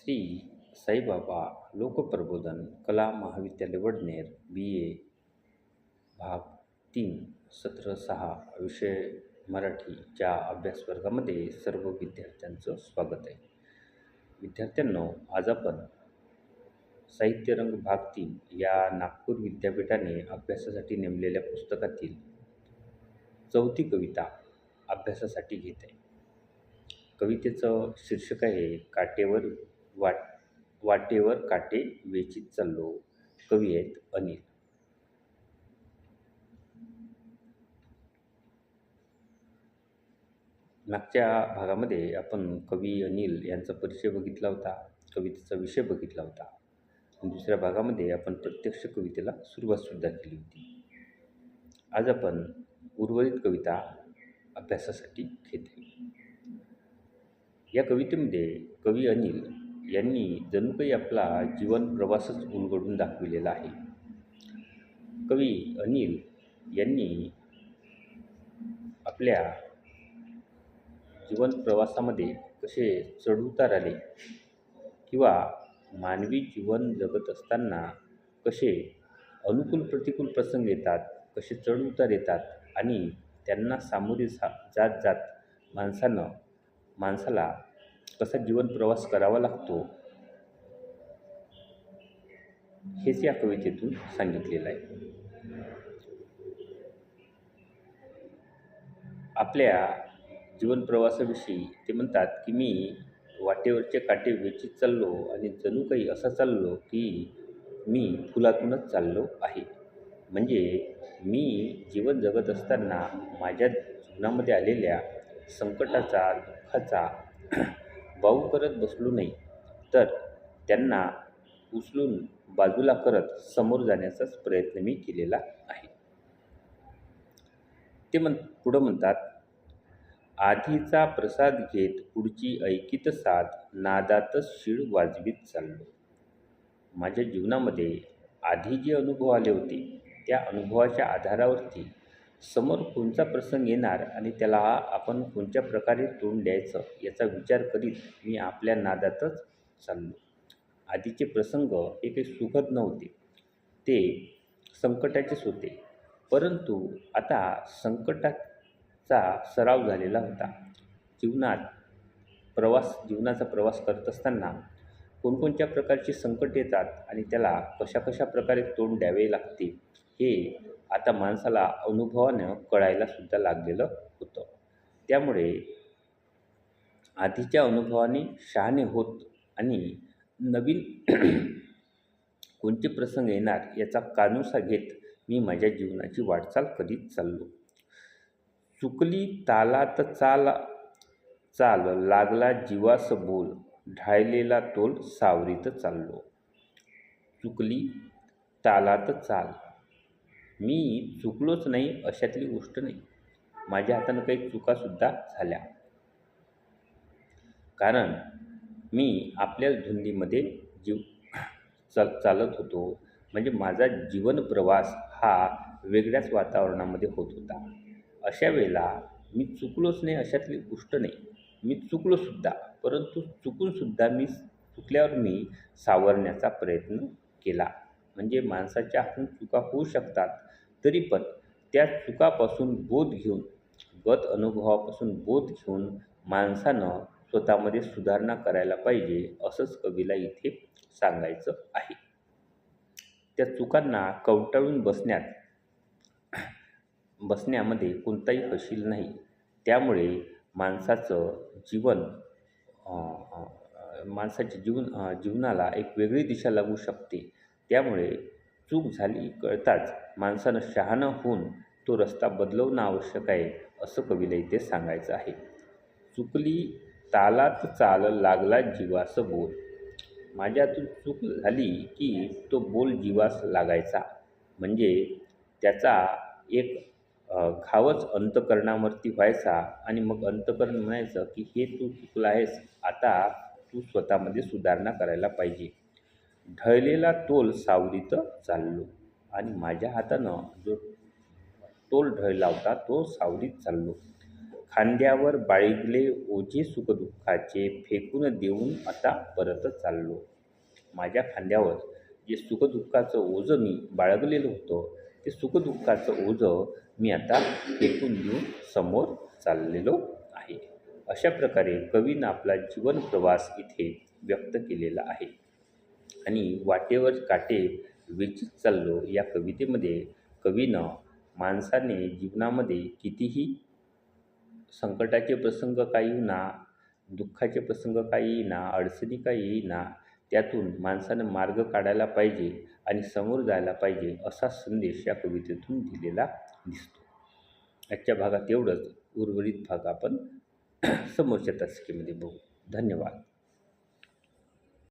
श्री साईबाबा लोकप्रबोधन कला महाविद्यालय वडनेर BA भाग 3 सत्र 6 विषय मराठीच्या अभ्यासवर्गामध्ये सर्व विद्यार्थ्यांचं स्वागत आहे. विद्यार्थ्यांनो, आज आपण साहित्यरंग भाग 3 या नागपूर विद्यापीठाने अभ्यासासाठी नेमलेल्या पुस्तकातील 4थी कविता अभ्यासासाठी घेत आहे. कवितेचं शीर्षक आहे वाटेवर काटे वेचीत चाललो. कवी आहेत अनिल. मागच्या भागामध्ये आपण कवी अनिल यांचा परिचय बघितला होता, कवितेचा विषय बघितला होता. दुसऱ्या भागामध्ये आपण प्रत्यक्ष कवितेला सुरुवातसुद्धा केली होती. आज आपण उर्वरित कविता अभ्यासासाठी घेतली. या कवितेमध्ये कवी अनिल यांनी जणू काही आपला जीवन प्रवासच उलगडून दाखविलेला आहे. कवी अनिल यांनी आपल्या जीवन प्रवासामध्ये कसे चढउतार आले किंवा मानवी जीवन जगत असताना कसे अनुकूल प्रतिकूल प्रसंग येतात, कसे चढउतार येतात आणि त्यांना सामोरे जात जात माणसाला कसा जीवन प्रवास करावा लागतो, हेच या कवितेतून सांगितलेलं आहे. आपल्या जीवन प्रवासाविषयी ते म्हणतात की मी वाटेवरचे काटे वेचीत चाललो आणि जणू काही असं चाललो की मी फुलातूनच चाललो आहे. म्हणजे मी जीवन जगत असताना माझ्या जीवनामध्ये आलेल्या संकटाचा, दुःखाचा बाऊ करत बसलो नाही, तर त्यांना उचलून बाजूला करत समोर जाण्याचाच प्रयत्न मी केलेला आहे. ते पुढं म्हणतात, आधीचा प्रसाद घेत पुढची ऐकीत साथ, नादातच शीळ वाजवीत चाललो. माझ्या जीवनामध्ये आधी जे अनुभव आले होते त्या अनुभवाच्या आधारावरती समोर कोणता प्रसंग येणार आणि त्याला आपण कोणत्या प्रकारे तोंड द्यायचं याचा विचार करीत मी आपल्या नादातच चाललो. आधीचे प्रसंग हे काही सुखद नव्हते, ते संकटाचेच होते. परंतु आता संकटाचा सराव झालेला होता. जीवनाचा प्रवास करत असताना कोणकोणत्या प्रकारची संकट येतात आणि त्याला कशा प्रकारे तोंड द्यावे लागते हे आता माणसाला अनुभवानं कळायला सुद्धा लागलेलं होतं. त्यामुळे आधीच्या अनुभवाने शहाणे होत आणि नवीन कोणते प्रसंग येणार याचा कानोसा घेत मी माझ्या जीवनाची वाटचाल करीत चाललो. चुकली तालात चाल लागला जीवास बोल, ढाळलेला तोल सावरीत चाललो. चुकली तालात चाल, मी चुकलोच नाही अशातली गोष्ट नाही. माझ्या हातानं काही चुकासुद्धा झाल्या, कारण मी आपल्याच धुंदीमध्ये चालत होतो. म्हणजे माझा जीवन प्रवास हा वेगळ्याच वातावरणामध्ये होत होता. अशा वेळेला मी चुकलोच नाही अशातली गोष्ट नाही. मी चुकलोसुद्धा, परंतु चुकूनसुद्धा चुकल्यावर मी सावरण्याचा प्रयत्न केला. म्हणजे माणसाच्या हातून चुका होऊ शकतात, तरी पण त्या चुकापासून बोध घेऊन, गत अनुभवापासून बोध घेऊन माणसानं स्वतःमध्ये सुधारणा करायला पाहिजे, असंच कवीला इथे सांगायचं आहे. त्या चुकांना कवटाळून बसण्यामध्ये कोणताही हशील नाही. त्यामुळे जीवनाला एक वेगळी दिशा लागू शकते. त्यामुळे चूक झाली कळताच माणसानं शहाणं होऊन तो रस्ता बदलवणं आवश्यक आहे, असं कवीला इथे सांगायचं आहे. चुकली तालात चाल लागला जीवास बोल. माझ्या हातून चूक झाली की तो बोल जीवास लागायचा. म्हणजे त्याचा एक घावच अंतःकरणावरती व्हायचा आणि मग अंतःकरण म्हणायचं की हे तू चुकला आहेस, आता तू स्वतःमध्ये सुधारणा करायला पाहिजे. ढळलेला तोल सावरीत चाललो, आणि माझ्या हातानं जो तोल ढळला होता तो सावरीत चाललो. खांद्यावर बाळगले ओझे सुखदुःखाचे फेकून देऊन आता परत चाललो. माझ्या खांद्यावर जे सुखदुःखाचं ओझं मी बाळगलेलं होतं, ते सुखदुःखाचं ओझं मी आता फेकून देऊन समोर चाललेलो आहे. अशा प्रकारे कवीनं आपला जीवन प्रवास इथे व्यक्त केलेला आहे. आणि वाटेवर काटे वेचीत चाललो या कवितेमध्ये कवीनं माणसाने जीवनामध्ये कितीही संकटाचे प्रसंग काही येईना, दुःखाचे प्रसंग काही येईना, अडचणी काही येईना, त्यातून माणसानं मार्ग काढायला पाहिजे आणि समोर जायला पाहिजे असा संदेश या कवितेतून दिलेला दिसतो. आजच्या भागात एवढंच. उर्वरित भाग आपण समोरच्या तासिकेमध्ये बघू. धन्यवाद.